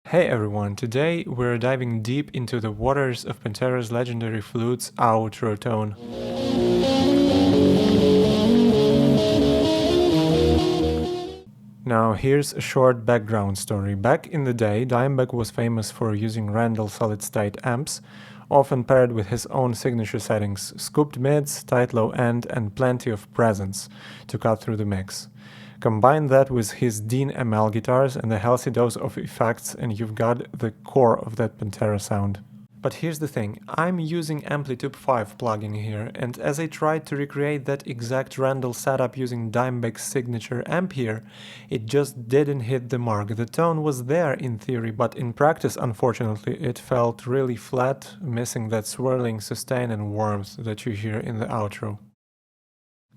Hey everyone, today we're diving deep into the waters of Pantera's legendary flute's outro tone. Now here's a short background story. Back in the day, Dimebag was famous for using Randall solid-state amps, often paired with his own signature settings, scooped mids, tight low end, and plenty of presence to cut through the mix. Combine that with his Dean ML guitars and a healthy dose of effects and you've got the core of that Pantera sound. But here's the thing, I'm using Amplitude 5 plugin here, and as I tried to recreate that exact Randall setup using Dimebag's signature amp here, it just didn't hit the mark. The tone was there in theory, but in practice, unfortunately, it felt really flat, missing that swirling sustain and warmth that you hear in the outro.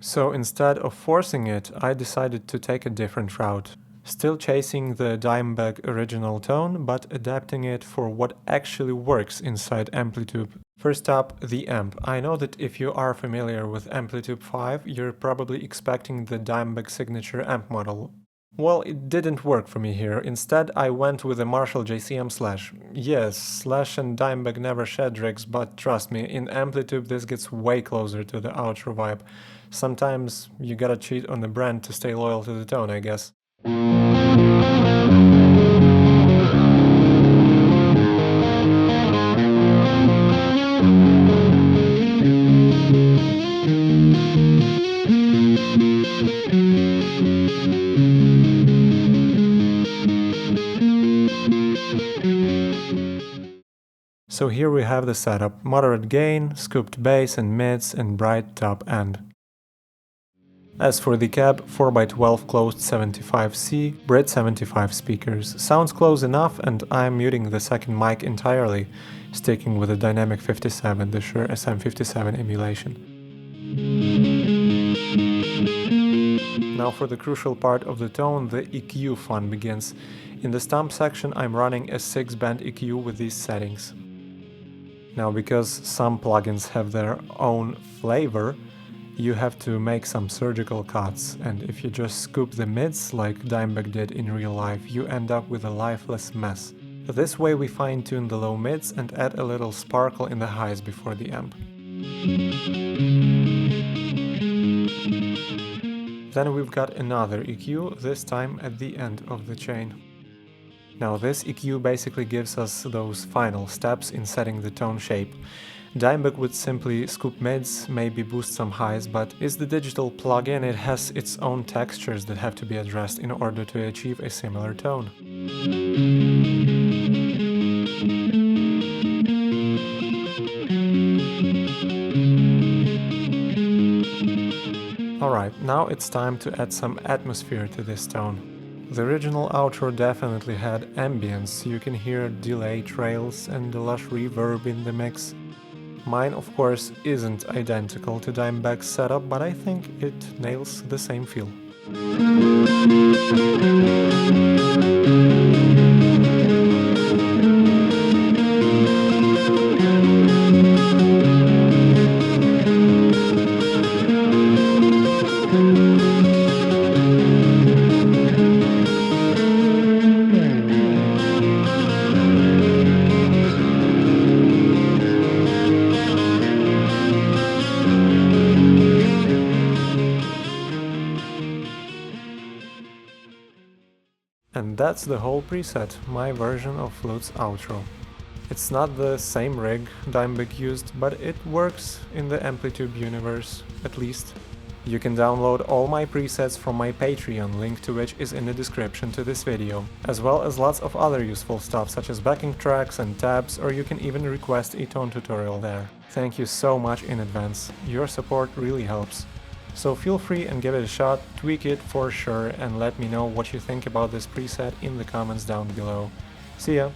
So instead of forcing it, I decided to take a different route. Still chasing the Dimebag original tone, but adapting it for what actually works inside Amplitude. First up, the amp. I know that if you are familiar with Amplitude 5, you're probably expecting the Dimebag signature amp model. Well, it didn't work for me here. Instead, I went with a Marshall JCM Slash. Yes, Slash and Dimebag never shed rigs, but trust me, in Amplitude this gets way closer to the outro vibe. Sometimes you gotta cheat on the brand to stay loyal to the tone, I guess. So here we have the setup, moderate gain, scooped bass and mids, and bright top end. As for the cab, 4x12 closed 75C, Brit 75 speakers. Sounds close enough, and I'm muting the second mic entirely, sticking with the Dynamic 57, the Shure SM57 emulation. Now for the crucial part of the tone, the EQ fun begins. In the Stomp section I'm running a 6-band EQ with these settings. Now because some plugins have their own flavor, you have to make some surgical cuts, and if you just scoop the mids like Dimebag did in real life, you end up with a lifeless mess. This way we fine-tune the low mids and add a little sparkle in the highs before the amp. Then we've got another EQ, this time at the end of the chain. Now this EQ basically gives us those final steps in setting the tone shape. Dimebag would simply scoop mids, maybe boost some highs, but it's the digital plugin, it has its own textures that have to be addressed in order to achieve a similar tone. Alright, now it's time to add some atmosphere to this tone. The original outro definitely had ambience, you can hear delay trails and the lush reverb in the mix. Mine, of course, isn't identical to Dimebag's setup, but I think it nails the same feel. And that's the whole preset, my version of Flute's outro. It's not the same rig Dimebag used, but it works in the Amplitude universe, at least. You can download all my presets from my Patreon, link to which is in the description to this video, as well as lots of other useful stuff such as backing tracks and tabs, or you can even request a tone tutorial there. Thank you so much in advance, your support really helps. So feel free and give it a shot, tweak it for sure, and let me know what you think about this preset in the comments down below. See ya!